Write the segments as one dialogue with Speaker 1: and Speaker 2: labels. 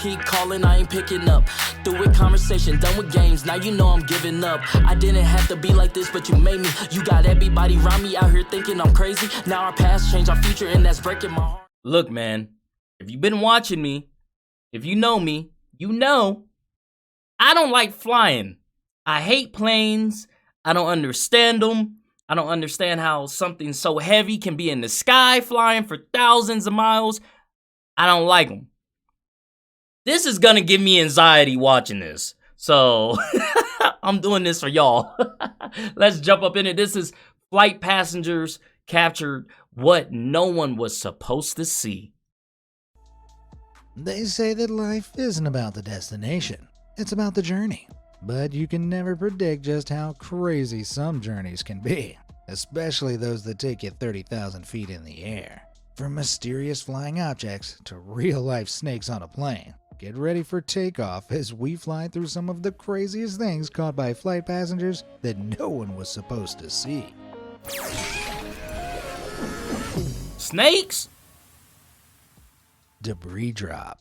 Speaker 1: keep calling, I ain't picking up. Through with conversation, done with games, now you know I'm giving up. I didn't have to be like this, but you made me. You got everybody around me out here thinking I'm crazy. Now our past change our future, and that's breaking my heart.
Speaker 2: Look, man, if you've been watching me, if you know me, you know I don't like flying. I hate planes. I don't understand them. I don't understand how something so heavy can be in the sky flying for thousands of miles. I don't like them. This is gonna give me anxiety watching this. So I'm doing this for y'all. Let's jump up in it. This is flight passengers captured what no one was supposed to see.
Speaker 3: They say that life isn't about the destination, it's about the journey. But you can never predict just how crazy some journeys can be, especially those that take you 30,000 feet in the air. From mysterious flying objects to real-life snakes on a plane, get ready for takeoff as we fly through some of the craziest things caught by flight passengers that no one was supposed to see.
Speaker 2: Snakes?
Speaker 3: Debris drop.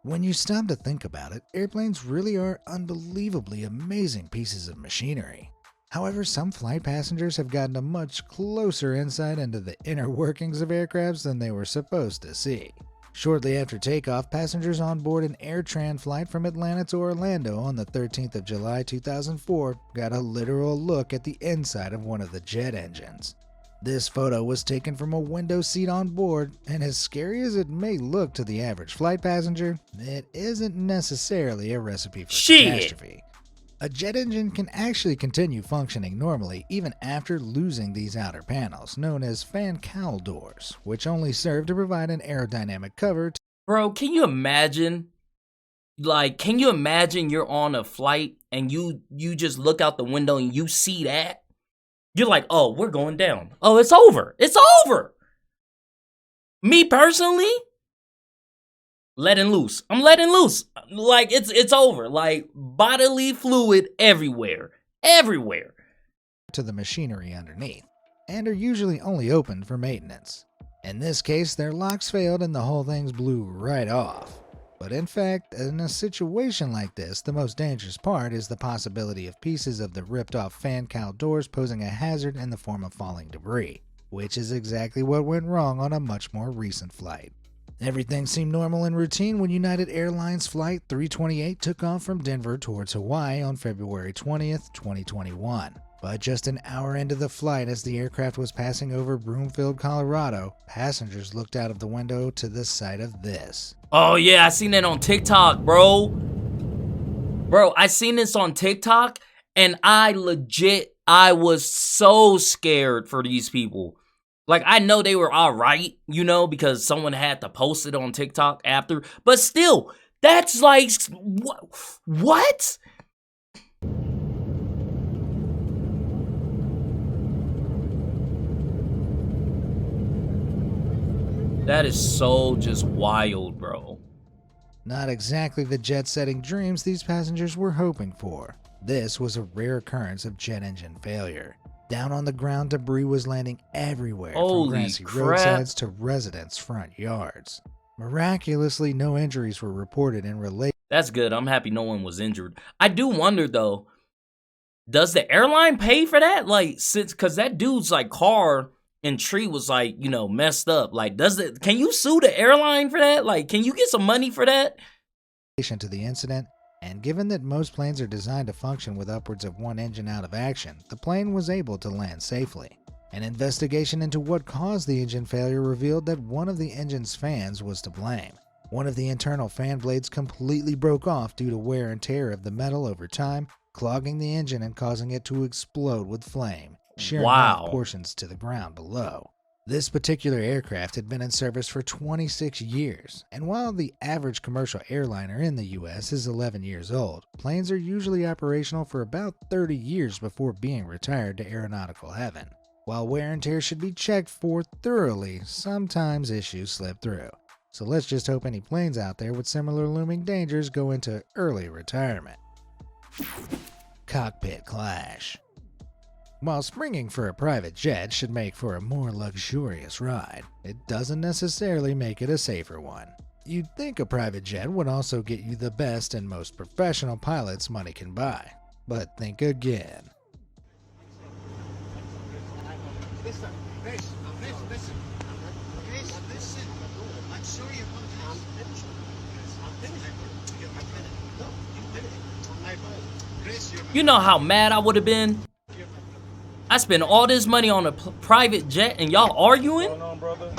Speaker 3: When you stop to think about it, airplanes really are unbelievably amazing pieces of machinery. However, some flight passengers have gotten a much closer insight into the inner workings of aircrafts than they were supposed to see. Shortly after takeoff, passengers on board an AirTran flight from Atlanta to Orlando on the 13th of July 2004 got a literal look at the inside of one of the jet engines. This photo was taken from a window seat on board, and as scary as it may look to the average flight passenger, it isn't necessarily a recipe for catastrophe. A jet engine can actually continue functioning normally even after losing these outer panels, known as fan cowl doors, which only serve to provide an aerodynamic cover.
Speaker 2: Bro, can you imagine? Can you imagine you're on a flight and you just look out the window and you see that? You're like, oh, we're going down. Oh, it's over. It's over. Me personally, letting loose. I'm letting loose. Like, it's over. Like, bodily fluid everywhere. Everywhere.
Speaker 3: To the machinery underneath, and are usually only opened for maintenance. In this case, their locks failed and the whole thing's blew right off. But in fact, in a situation like this, the most dangerous part is the possibility of pieces of the ripped off fan cowl doors posing a hazard in the form of falling debris, which is exactly what went wrong on a much more recent flight. Everything seemed normal and routine when United Airlines Flight 328 took off from Denver towards Hawaii on February 20th, 2021. But just an hour into the flight, as the aircraft was passing over Broomfield, Colorado, passengers looked out of the window to the sight of this.
Speaker 2: Oh yeah, I seen that on TikTok, bro. Bro, I seen this on TikTok, and I was so scared for these people. Like, I know they were all right, you know, because someone had to post it on TikTok after, but still, that's like, what? That is so just wild, bro.
Speaker 3: Not exactly the jet-setting dreams these passengers were hoping for. This was a rare occurrence of jet engine failure. Down on the ground, debris was landing everywhere, from grassy roadsides to residents' front yards. Miraculously, no injuries were reported in relation.
Speaker 2: That's good. I'm happy no one was injured. I do wonder, though, does the airline pay for that? Like, because that dude's, like, car and tree was, like, you know, messed up. Like, can you sue the airline for that? Like, can you get some money for that?
Speaker 3: To the incident, and given that most planes are designed to function with upwards of one engine out of action, the plane was able to land safely. An investigation into what caused the engine failure revealed that one of the engine's fans was to blame. One of the internal fan blades completely broke off due to wear and tear of the metal over time, clogging the engine and causing it to explode with flame, shearing off portions to the ground below. This particular aircraft had been in service for 26 years, and while the average commercial airliner in the US is 11 years old, planes are usually operational for about 30 years before being retired to aeronautical heaven. While wear and tear should be checked for thoroughly, sometimes issues slip through. So let's just hope any planes out there with similar looming dangers go into early retirement. Cockpit clash. While springing for a private jet should make for a more luxurious ride, it doesn't necessarily make it a safer one. You'd think a private jet would also get you the best and most professional pilots money can buy. But think again.
Speaker 4: Listen. I'm sorry you I'm finished.
Speaker 2: You know how mad I would have been? I spent all this money on a private jet and y'all arguing?
Speaker 5: What's going on, brother?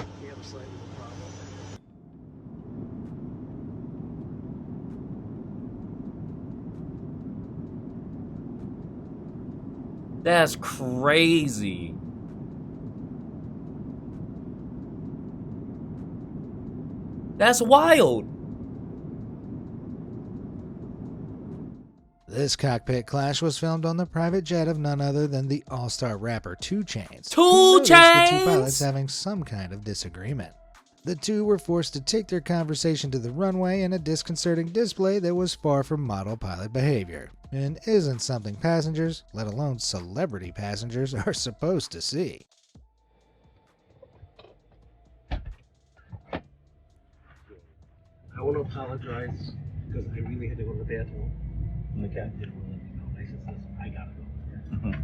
Speaker 2: That's crazy. That's wild.
Speaker 3: This cockpit clash was filmed on the private jet of none other than the all-star rapper 2 Chainz.
Speaker 2: 2
Speaker 3: who noticed the two pilots
Speaker 2: Chainz?
Speaker 3: having some kind of disagreement. The two were forced to take their conversation to the runway in a disconcerting display that was far from model pilot behavior, and isn't something passengers, let alone celebrity passengers, are supposed to see.
Speaker 4: I want to apologize because I really had to go to the bathroom. And the captain wouldn't let me go. I said, listen, I gotta go.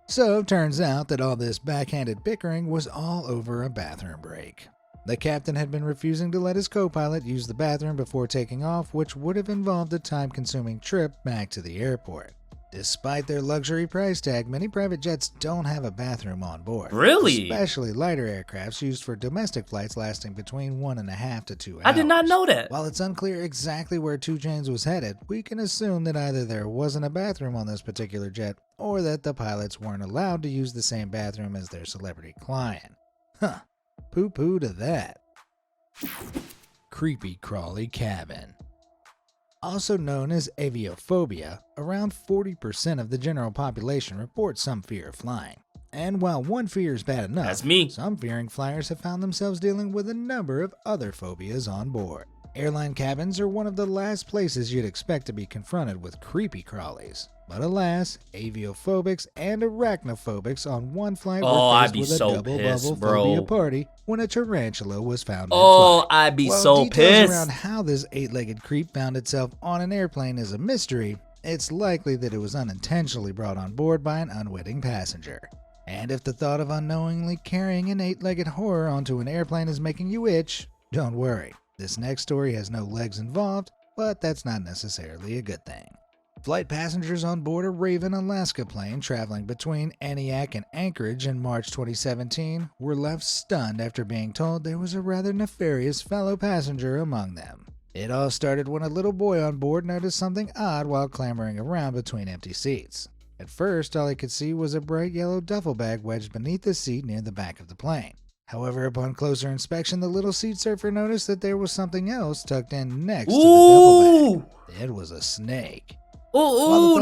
Speaker 3: So, turns out that all this backhanded bickering was all over a bathroom break. The captain had been refusing to let his co-pilot use the bathroom before taking off, which would have involved a time-consuming trip back to the airport. Despite their luxury price tag, many private jets don't have a bathroom on board.
Speaker 2: Really?
Speaker 3: Especially lighter aircrafts used for domestic flights lasting between 1.5 to 2 hours.
Speaker 2: I did not know that.
Speaker 3: While it's unclear exactly where 2 Chainz was headed, we can assume that either there wasn't a bathroom on this particular jet, or that the pilots weren't allowed to use the same bathroom as their celebrity client. Huh. Poo-poo to that. Creepy crawly cabin. Also known as aviophobia, around 40% of the general population report some fear of flying. And while one fear is bad enough,
Speaker 2: That's me.
Speaker 3: some fearing flyers have found themselves dealing with a number of other phobias on board. Airline cabins are one of the last places you'd expect to be confronted with creepy crawlies. But alas, aviophobics and arachnophobics on one flight
Speaker 2: Oh,
Speaker 3: were
Speaker 2: I'd
Speaker 3: faced
Speaker 2: be
Speaker 3: with a
Speaker 2: so
Speaker 3: double
Speaker 2: pissed,
Speaker 3: bubble
Speaker 2: bro.
Speaker 3: phobia party when a tarantula was found
Speaker 2: Oh,
Speaker 3: mid-flight.
Speaker 2: I'd be
Speaker 3: While
Speaker 2: so
Speaker 3: details
Speaker 2: pissed.
Speaker 3: around how this 8-legged creep found itself on an airplane is a mystery, it's likely that it was unintentionally brought on board by an unwitting passenger. And if the thought of unknowingly carrying an 8-legged horror onto an airplane is making you itch, don't worry. This next story has no legs involved, but that's not necessarily a good thing. Flight passengers on board a Raven Alaska plane traveling between Antioch and Anchorage in March 2017 were left stunned after being told there was a rather nefarious fellow passenger among them. It all started when a little boy on board noticed something odd while clambering around between empty seats. At first, all he could see was a bright yellow duffel bag wedged beneath the seat near the back of the plane. However, upon closer inspection, the little seat surfer noticed that there was something else tucked in next to the duffel bag. It was a snake. While the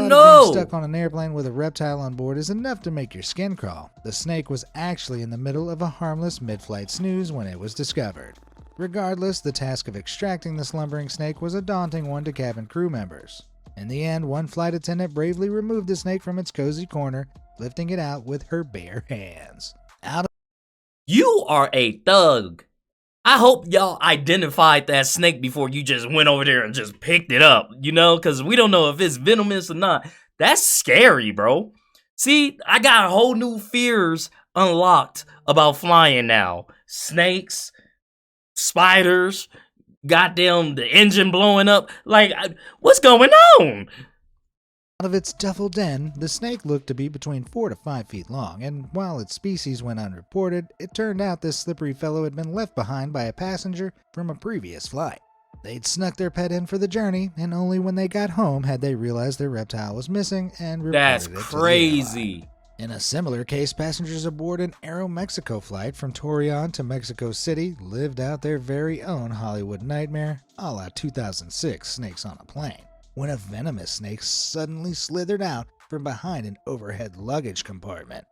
Speaker 3: thought of being stuck on an airplane with a reptile on board is enough to make your skin crawl, the snake was actually in the middle of a harmless mid-flight snooze when it was discovered. Regardless, the task of extracting the slumbering snake was a daunting one to cabin crew members. In the end, one flight attendant bravely removed the snake from its cozy corner, lifting it out with her bare hands.
Speaker 2: You are a thug. I hope y'all identified that snake before you just went over there and just picked it up, you know, because we don't know if it's venomous or not. That's scary, bro. See, I got whole new fears unlocked about flying now. Snakes, spiders, goddamn the engine blowing up. Like, what's going on?
Speaker 3: Out of its duffel den, the snake looked to be between 4 to 5 feet long, and while its species went unreported, it turned out this slippery fellow had been left behind by a passenger from a previous flight. They'd snuck their pet in for the journey, and only when they got home had they realized their reptile was missing and reported
Speaker 2: That's
Speaker 3: it to the
Speaker 2: crazy.
Speaker 3: airline. In a similar case, passengers aboard an Aeromexico flight from Torreon to Mexico City lived out their very own Hollywood nightmare, a la 2006 Snakes on a Plane, when a venomous snake suddenly slithered out from behind an overhead luggage compartment.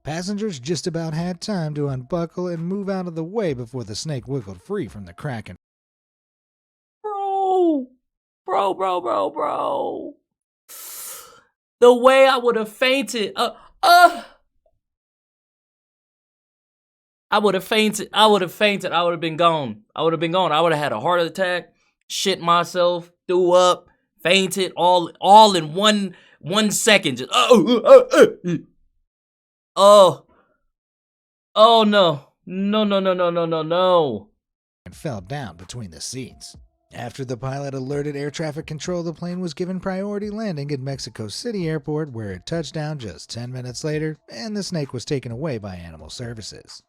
Speaker 3: Passengers just about had time to unbuckle and move out of the way before the snake wiggled free from the crack and
Speaker 2: Bro. The way I would have fainted. I would have fainted. I would have fainted. I would have been gone. I would have been gone. I would have had a heart attack, shit myself, threw up, fainted, all in 1 second. Just oh no. No.
Speaker 3: And fell down between the seats. After the pilot alerted air traffic control, the plane was given priority landing at Mexico City Airport, where it touched down just 10 minutes later, and the snake was taken away by Animal Services.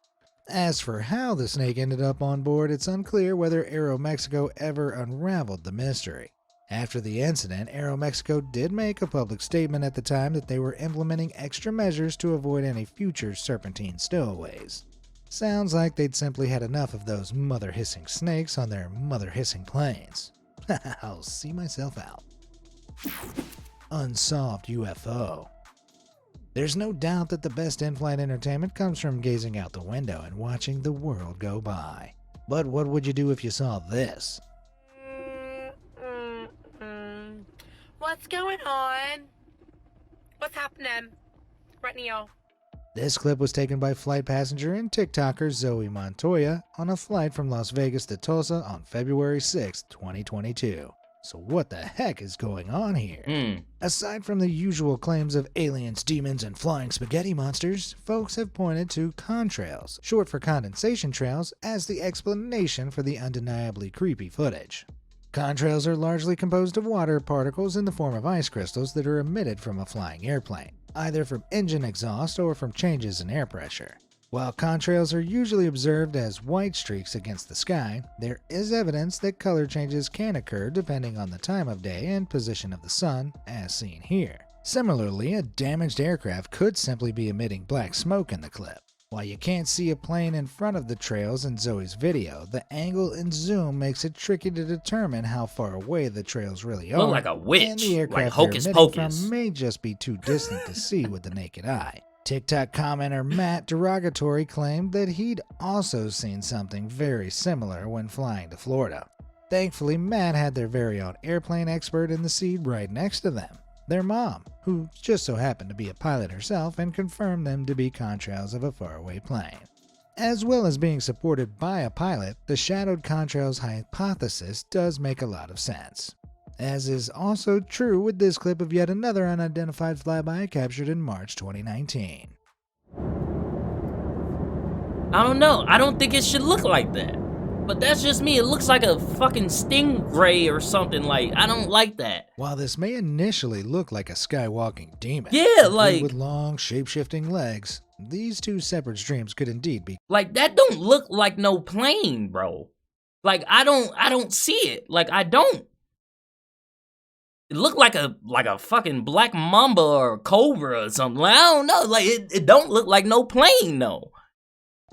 Speaker 3: As for how the snake ended up on board, it's unclear whether Aeromexico ever unraveled the mystery. After the incident, Aeromexico did make a public statement at the time that they were implementing extra measures to avoid any future serpentine stowaways. Sounds like they'd simply had enough of those mother-hissing snakes on their mother-hissing planes. I'll see myself out. Unsolved UFO. There's no doubt that the best in-flight entertainment comes from gazing out the window and watching the world go by. But what would you do if you saw this?
Speaker 5: What's going on? What's happening right now?
Speaker 3: This clip was taken by flight passenger and TikToker Zoe Montoya on a flight from Las Vegas to Tulsa on February 6, 2022. So what the heck is going on here? Aside from the usual claims of aliens, demons, and flying spaghetti monsters, folks have pointed to contrails, short for condensation trails, as the explanation for the undeniably creepy footage. Contrails are largely composed of water particles in the form of ice crystals that are emitted from a flying airplane, either from engine exhaust or from changes in air pressure. While contrails are usually observed as white streaks against the sky, there is evidence that color changes can occur depending on the time of day and position of the sun, as seen here. Similarly, a damaged aircraft could simply be emitting black smoke in the clip. While you can't see a plane in front of the trails in Zoe's video, the angle and zoom makes it tricky to determine how far away the trails really are.
Speaker 2: Look like a witch,
Speaker 3: and the aircraft
Speaker 2: like Hocus
Speaker 3: they're emitting
Speaker 2: Pocus.
Speaker 3: from may just be too distant to see with the naked eye. TikTok commenter Matt Derogatory claimed that he'd also seen something very similar when flying to Florida. Thankfully, Matt had their very own airplane expert in the seat right next to them, their mom, who just so happened to be a pilot herself and confirmed them to be contrails of a faraway plane. As well as being supported by a pilot, the shadowed contrails hypothesis does make a lot of sense. As is also true with this clip of yet another unidentified flyby captured in March 2019.
Speaker 2: I don't know. I don't think it should look like that. But that's just me. It looks like a fucking stingray or something. Like, I don't like that.
Speaker 3: While this may initially look like a skywalking demon,
Speaker 2: Yeah,
Speaker 3: complete
Speaker 2: like,
Speaker 3: with long, shape-shifting legs, these two separate streams could indeed be.
Speaker 2: like that don't look like no plane, bro. Like, I don't see it. Like, I don't. It looked like a fucking black mamba or a cobra or something. Like, I don't know. Like, it don't look like no plane, though.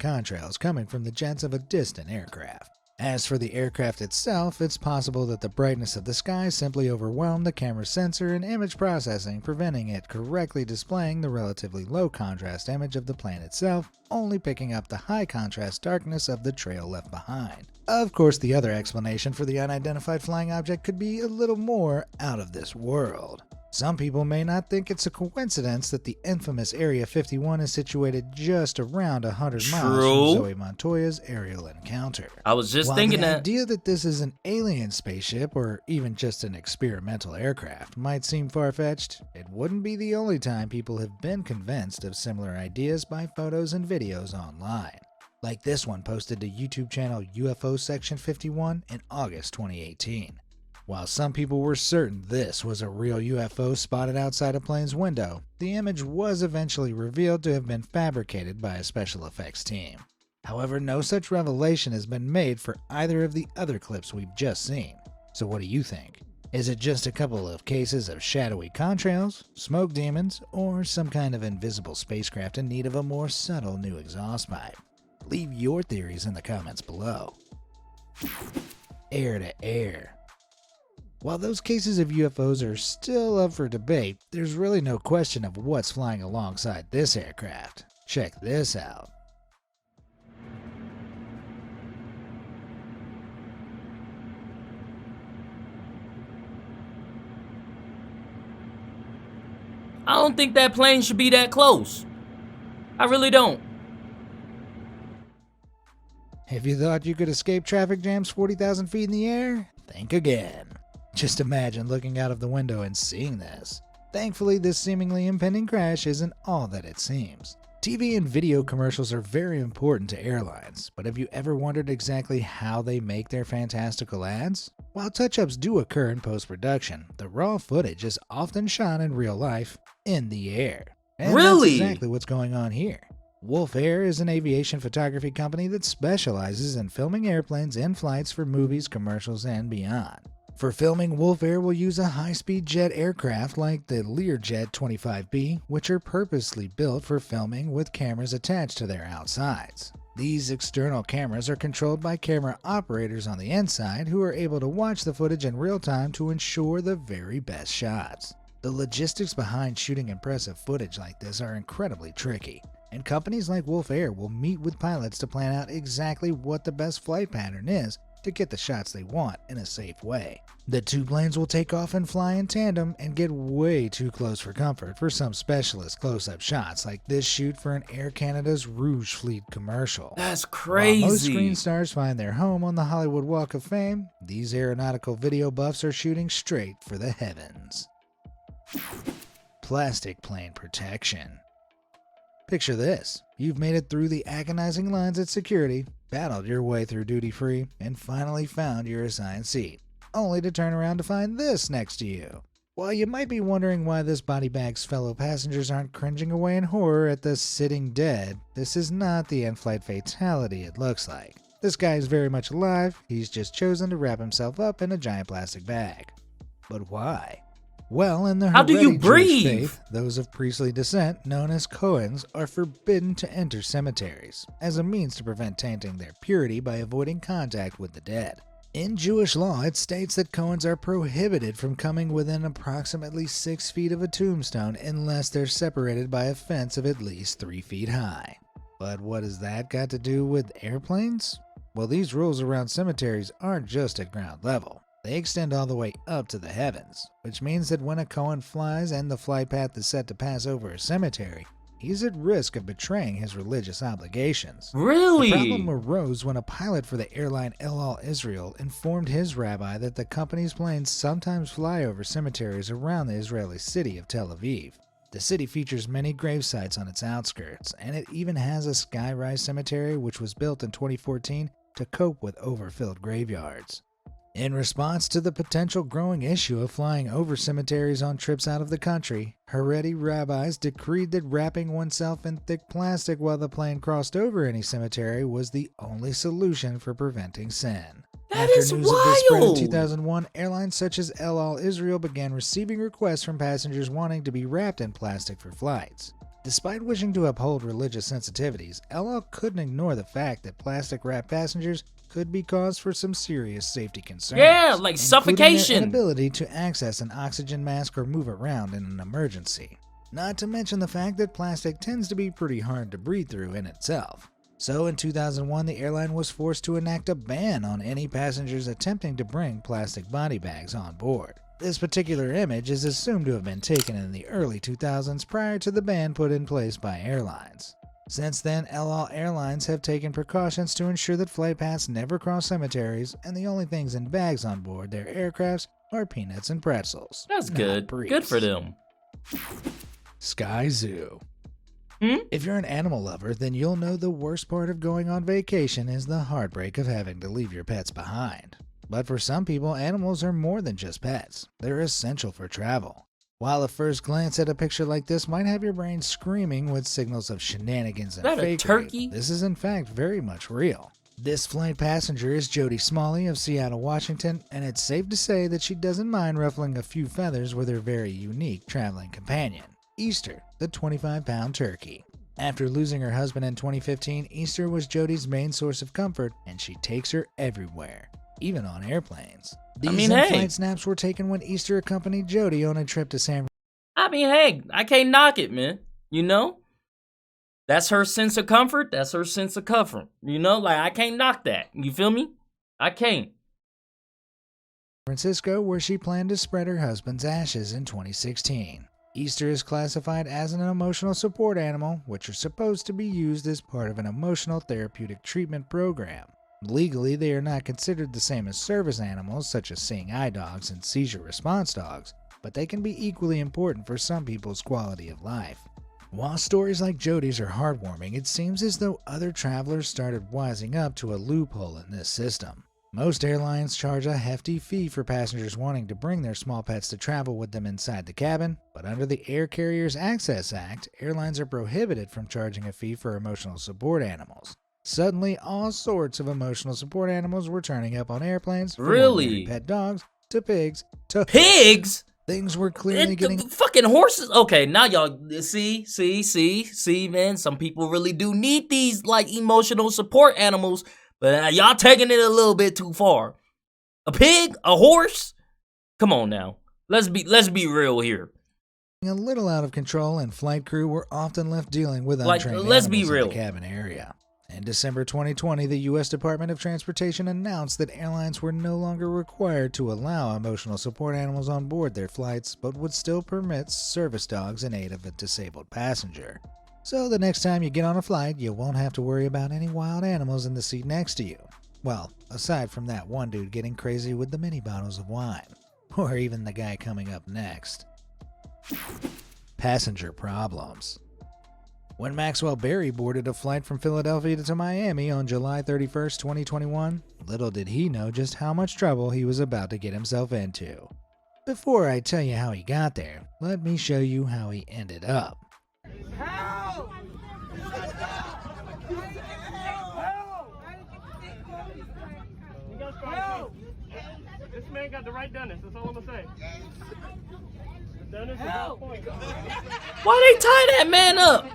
Speaker 3: Contrails coming from the jets of a distant aircraft. As for the aircraft itself, it's possible that the brightness of the sky simply overwhelmed the camera's sensor and image processing, preventing it correctly displaying the relatively low contrast image of the plane itself, only picking up the high contrast darkness of the trail left behind. Of course, the other explanation for the unidentified flying object could be a little more out of this world. Some people may not think it's a coincidence that the infamous Area 51 is situated just around 100 miles from Zoe Montoya's aerial encounter.
Speaker 2: I was just
Speaker 3: While
Speaker 2: thinking
Speaker 3: the
Speaker 2: that.
Speaker 3: idea that this is an alien spaceship or even just an experimental aircraft might seem far-fetched, it wouldn't be the only time people have been convinced of similar ideas by photos and videos online. Like this one posted to YouTube channel UFO Section 51 in August 2018. While some people were certain this was a real UFO spotted outside a plane's window, the image was eventually revealed to have been fabricated by a special effects team. However, no such revelation has been made for either of the other clips we've just seen. So what do you think? Is it just a couple of cases of shadowy contrails, smoke demons, or some kind of invisible spacecraft in need of a more subtle new exhaust pipe? Leave your theories in the comments below. Air to air. While those cases of UFOs are still up for debate, there's really no question of what's flying alongside this aircraft. Check this out.
Speaker 2: I don't think that plane should be that close. I really don't.
Speaker 3: If you thought you could escape traffic jams 40,000 feet in the air, think again. Just imagine looking out of the window and seeing this. Thankfully, this seemingly impending crash isn't all that it seems. TV and video commercials are very important to airlines, but have you ever wondered exactly how they make their fantastical ads? While touch-ups do occur in post-production, the raw footage is often shot in real life, in the air. And
Speaker 2: Really?
Speaker 3: That's exactly what's going on here. Wolf Air is an aviation photography company that specializes in filming airplanes in flights for movies, commercials, and beyond. For filming, Wolf Air will use a high-speed jet aircraft like the Learjet 25B, which are purposely built for filming with cameras attached to their outsides. These external cameras are controlled by camera operators on the inside who are able to watch the footage in real time to ensure the very best shots. The logistics behind shooting impressive footage like this are incredibly tricky, and companies like Wolf Air will meet with pilots to plan out exactly what the best flight pattern is to get the shots they want in a safe way. The two planes will take off and fly in tandem and get way too close for comfort for some specialist close-up shots like this shoot for an Air Canada's Rouge Fleet commercial.
Speaker 2: That's
Speaker 3: While
Speaker 2: crazy.
Speaker 3: most screen stars find their home on the Hollywood Walk of Fame, these aeronautical video buffs are shooting straight for the heavens. Plastic plane protection. Picture this. You've made it through the agonizing lines at security, battled your way through duty-free, and finally found your assigned seat, only to turn around to find this next to you. While you might be wondering why this body bag's fellow passengers aren't cringing away in horror at the sitting dead, this is not the in-flight fatality it looks like. This guy is very much alive, he's just chosen to wrap himself up in a giant plastic bag. But why? Well, in the
Speaker 2: How do you
Speaker 3: Haredi Jewish
Speaker 2: breathe?
Speaker 3: faith, those of priestly descent, known as Cohens, are forbidden to enter cemeteries, as a means to prevent tainting their purity by avoiding contact with the dead. In Jewish law, it states that Cohens are prohibited from coming within approximately 6 feet of a tombstone unless they're separated by a fence of at least 3 feet high. But what has that got to do with airplanes? Well, these rules around cemeteries aren't just at ground level. They extend all the way up to the heavens, which means that when a Cohen flies and the flight path is set to pass over a cemetery, he's at risk of betraying his religious obligations.
Speaker 2: Really?
Speaker 3: The problem arose when a pilot for the airline El Al Israel informed his rabbi that the company's planes sometimes fly over cemeteries around the Israeli city of Tel Aviv. The city features many grave sites on its outskirts, and it even has a skyrise cemetery which was built in 2014 to cope with overfilled graveyards. In response to the potential growing issue of flying over cemeteries on trips out of the country, Haredi rabbis decreed that wrapping oneself in thick plastic while the plane crossed over any cemetery was the only solution for preventing sin.
Speaker 2: That
Speaker 3: After
Speaker 2: is
Speaker 3: news of this spread in
Speaker 2: wild.
Speaker 3: 2001, airlines such as El Al Israel began receiving requests from passengers wanting to be wrapped in plastic for flights. Despite wishing to uphold religious sensitivities, El Al couldn't ignore the fact that plastic-wrapped passengers could be cause for some serious safety concerns.
Speaker 2: Yeah, like
Speaker 3: including
Speaker 2: suffocation.
Speaker 3: their inability to access an oxygen mask or move around in an emergency. Not to mention the fact that plastic tends to be pretty hard to breathe through in itself. So in 2001, the airline was forced to enact a ban on any passengers attempting to bring plastic body bags on board. This particular image is assumed to have been taken in the early 2000s prior to the ban put in place by airlines. Since then, El Al Airlines have taken precautions to ensure that flight paths never cross cemeteries, and the only things in bags on board their aircrafts are peanuts and pretzels.
Speaker 2: That's
Speaker 3: not
Speaker 2: good.
Speaker 3: priests.
Speaker 2: Good for them.
Speaker 3: Sky Zoo.
Speaker 2: Hmm?
Speaker 3: If you're an animal lover, then you'll know the worst part of going on vacation is the heartbreak of having to leave your pets behind. But for some people, animals are more than just pets. They're essential for travel. While a first glance at a picture like this might have your brain screaming with signals of shenanigans and
Speaker 2: Is that a
Speaker 3: fakery,
Speaker 2: turkey?
Speaker 3: this is in fact very much real. This flight passenger is Jody Smalley of Seattle, Washington, and it's safe to say that she doesn't mind ruffling a few feathers with her very unique traveling companion, Easter, the 25-pound turkey. After losing her husband in 2015, Easter was Jody's main source of comfort, and she takes her everywhere, even on airplanes. These in-flight snaps were taken when Easter accompanied Jody on a trip to San
Speaker 2: Francisco. I can't knock it, man. You know? That's her sense of comfort. That's her sense of comfort. You know? Like, I can't knock that. You feel me? I can't.
Speaker 3: Francisco, where she planned to spread her husband's ashes in 2016. Easter is classified as an emotional support animal, which are supposed to be used as part of an emotional therapeutic treatment program. Legally, they are not considered the same as service animals such as seeing eye dogs and seizure response dogs, but they can be equally important for some people's quality of life. While stories like Jody's are heartwarming, it seems as though other travelers started wising up to a loophole in this system. Most airlines charge a hefty fee for passengers wanting to bring their small pets to travel with them inside the cabin, but under the Air Carriers Access Act, airlines are prohibited from charging a fee for emotional support animals. Suddenly, all sorts of emotional support animals were turning up on airplanes, from ordinary pet dogs to pigs to
Speaker 2: pigs.
Speaker 3: Things were clearly getting
Speaker 2: fucking horses. Okay, now y'all see, man. Some people really do need these like emotional support animals, but y'all taking it a little bit too far. A pig, a horse. Come on now, let's be real here.
Speaker 3: A little out of control, and flight crew were often left dealing with untrained animals in the cabin area. In December 2020, the U.S. Department of Transportation announced that airlines were no longer required to allow emotional support animals on board their flights, but would still permit service dogs in aid of a disabled passenger. So the next time you get on a flight, you won't have to worry about any wild animals in the seat next to you. Well, aside from that one dude getting crazy with the mini bottles of wine. Or even the guy coming up next. Passenger problems. When Maxwell Berry boarded a flight from Philadelphia to Miami on July 31st, 2021, little did he know just how much trouble he was about to get himself into. Before I tell you how he got there, let me show you how he ended up.
Speaker 4: Help! Help! This man got the right dentist, that's all I'm gonna say. The dentist is on point.
Speaker 2: Why they tie that man up?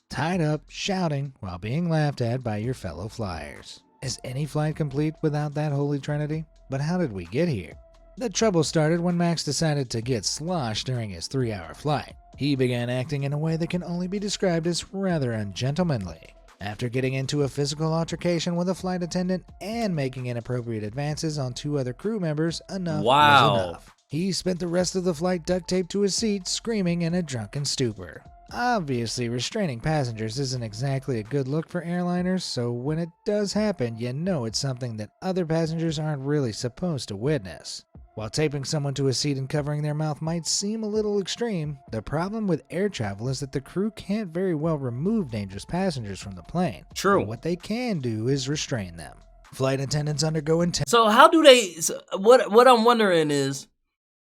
Speaker 3: Tied up, shouting, while being laughed at by your fellow flyers. Is any flight complete without that holy trinity? But how did we get here? The trouble started when Max decided to get sloshed during his 3-hour flight. He began acting in a way that can only be described as rather ungentlemanly. After getting into a physical altercation with a flight attendant and making inappropriate advances on 2 other crew members, enough was enough. He spent the rest of the flight duct taped to his seat, screaming in a drunken stupor. Obviously, restraining passengers isn't exactly a good look for airliners, so when it does happen, you know it's something that other passengers aren't really supposed to witness. While taping someone to a seat and covering their mouth might seem a little extreme, the problem with air travel is that the crew can't very well remove dangerous passengers from the plane.
Speaker 2: True.
Speaker 3: But what they can do is restrain them. Flight attendants undergo intense...
Speaker 2: So how do they... What I'm wondering is,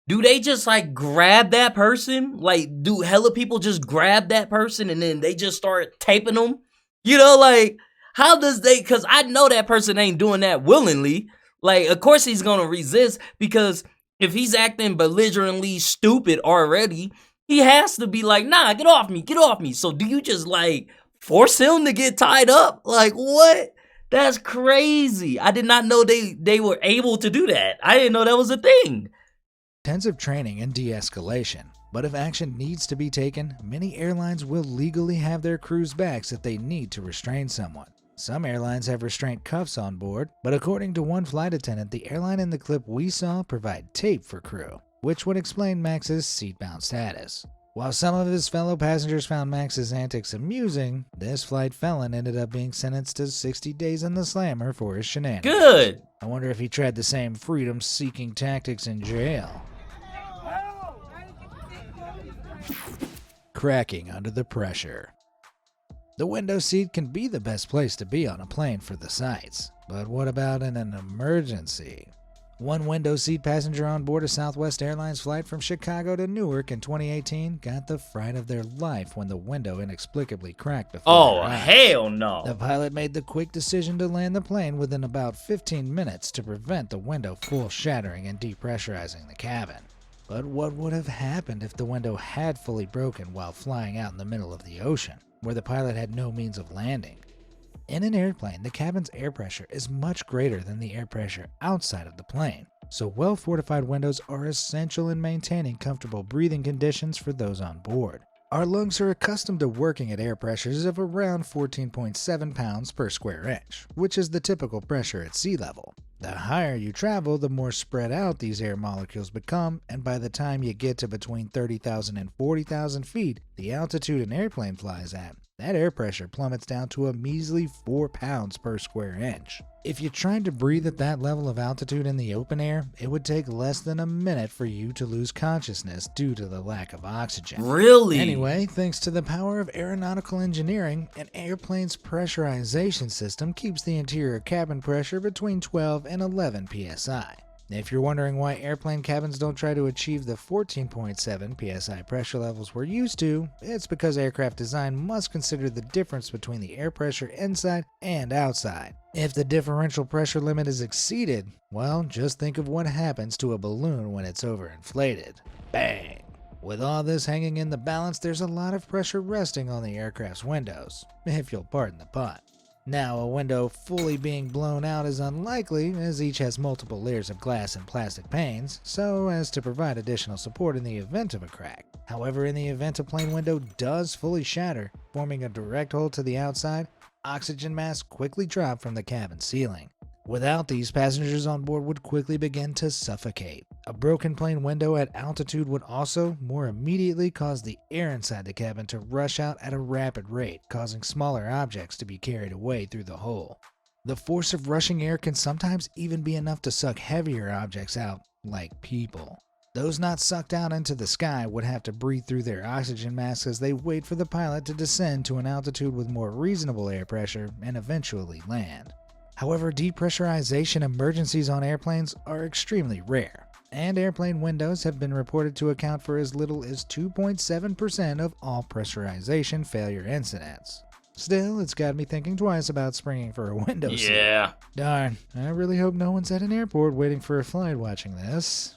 Speaker 2: do they just like grab that person? Like, do hella people just grab that person and then they just start taping them? You know, like, how does they... Because I know that person ain't doing that willingly. Like, of course he's gonna resist, because if he's acting belligerently stupid already, he has to be like, nah, get off me, get off me. So do you just like force him to get tied up? Like, what? That's crazy. I did not know they were able to do that. I didn't know that was a thing.
Speaker 3: Intensive training and de-escalation. But if action needs to be taken, many airlines will legally have their crew's backs if they need to restrain someone. Some airlines have restraint cuffs on board, but according to one flight attendant, the airline in the clip we saw provide tape for crew, which would explain Max's seatbound status. While some of his fellow passengers found Max's antics amusing, this flight felon ended up being sentenced to 60 days in the slammer for his shenanigans.
Speaker 2: Good.
Speaker 3: I wonder if he tried the same freedom-seeking tactics in jail. Cracking under the pressure. The window seat can be the best place to be on a plane for the sights, but what about in an emergency? One window seat passenger on board a Southwest Airlines flight from Chicago to Newark in 2018 got the fright of their life when the window inexplicably cracked before their eyes.
Speaker 2: Hell no.
Speaker 3: The pilot made the quick decision to land the plane within about 15 minutes to prevent the window full shattering and depressurizing the cabin. But what would have happened if the window had fully broken while flying out in the middle of the ocean, where the pilot had no means of landing? In an airplane, the cabin's air pressure is much greater than the air pressure outside of the plane, so well-fortified windows are essential in maintaining comfortable breathing conditions for those on board. Our lungs are accustomed to working at air pressures of around 14.7 pounds per square inch, which is the typical pressure at sea level. The higher you travel, the more spread out these air molecules become, and by the time you get to between 30,000 and 40,000 feet, the altitude an airplane flies at, that air pressure plummets down to a measly 4 pounds per square inch. If you tried to breathe at that level of altitude in the open air, it would take less than a minute for you to lose consciousness due to the lack of oxygen.
Speaker 2: Really?
Speaker 3: Anyway, thanks to the power of aeronautical engineering, an airplane's pressurization system keeps the interior cabin pressure between 12 and 11 psi. If you're wondering why airplane cabins don't try to achieve the 14.7 psi pressure levels we're used to, it's because aircraft design must consider the difference between the air pressure inside and outside. If the differential pressure limit is exceeded, well, just think of what happens to a balloon when it's overinflated. Bang! With all this hanging in the balance, there's a lot of pressure resting on the aircraft's windows, if you'll pardon the pun. Now, a window fully being blown out is unlikely, as each has multiple layers of glass and plastic panes, so as to provide additional support in the event of a crack. However, in the event a plane window does fully shatter, forming a direct hole to the outside, oxygen masks quickly drop from the cabin ceiling. Without these, passengers on board would quickly begin to suffocate. A broken plane window at altitude would also more immediately cause the air inside the cabin to rush out at a rapid rate, causing smaller objects to be carried away through the hole. The force of rushing air can sometimes even be enough to suck heavier objects out, like people. Those not sucked out into the sky would have to breathe through their oxygen masks as they wait for the pilot to descend to an altitude with more reasonable air pressure and eventually land. However, depressurization emergencies on airplanes are extremely rare, and airplane windows have been reported to account for as little as 2.7% of all pressurization failure incidents. Still, it's got me thinking twice about springing for a window seat.
Speaker 2: Yeah.
Speaker 3: Darn, I really hope no one's at an airport waiting for a flight watching this.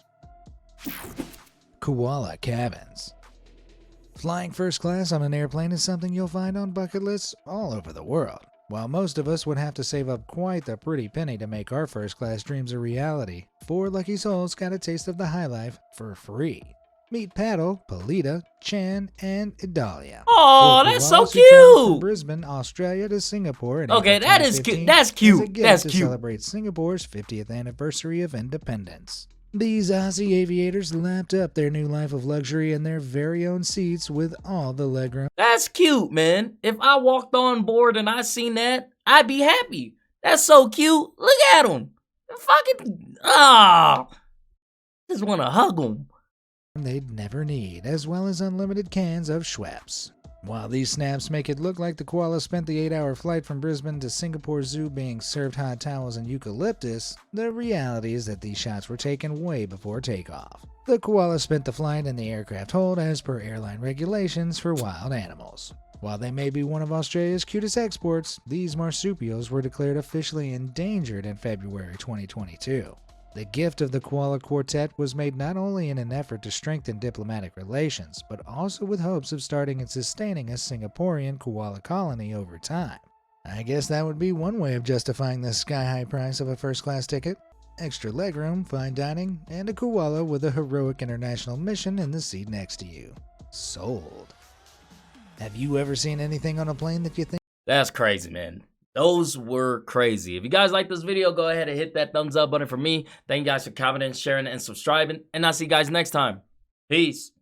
Speaker 3: Koala cabins. Flying first class on an airplane is something you'll find on bucket lists all over the world. While most of us would have to save up quite the pretty penny to make our first class dreams a reality, 4 lucky souls got a taste of the high life for free. Meet Paddle, Polita, Chan, and Idalia.
Speaker 2: Oh,
Speaker 3: Four
Speaker 2: that's so
Speaker 3: koalas who traveled from
Speaker 2: cute.
Speaker 3: Brisbane, Australia to Singapore in
Speaker 2: Okay,
Speaker 3: April
Speaker 2: that is cute.
Speaker 3: 2015
Speaker 2: That's
Speaker 3: as a
Speaker 2: cute.
Speaker 3: gift
Speaker 2: That's
Speaker 3: to
Speaker 2: cute.
Speaker 3: celebrate Singapore's 50th anniversary of independence. These Aussie aviators lapped up their new life of luxury in their very own seats with all the legroom.
Speaker 2: That's cute, man. If I walked on board and I seen that, I'd be happy. That's so cute. Look at him. Fucking, just want to hug him.
Speaker 3: They'd never need, as well as unlimited cans of Schweppes. While these snaps make it look like the koala spent the 8-hour flight from Brisbane to Singapore Zoo being served hot towels and eucalyptus, the reality is that these shots were taken way before takeoff. The koala spent the flight in the aircraft hold as per airline regulations for wild animals. While they may be one of Australia's cutest exports, these marsupials were declared officially endangered in February 2022. The gift of the Koala Quartet was made not only in an effort to strengthen diplomatic relations, but also with hopes of starting and sustaining a Singaporean koala colony over time. I guess that would be one way of justifying the sky-high price of a first-class ticket. Extra legroom, fine dining, and a koala with a heroic international mission in the seat next to you. Sold. Have you ever seen anything on a plane that you think?
Speaker 2: That's crazy, man. Those were crazy. If you guys like this video, go ahead and hit that thumbs up button for me. Thank you guys for commenting, sharing, and subscribing. And I'll see you guys next time. Peace.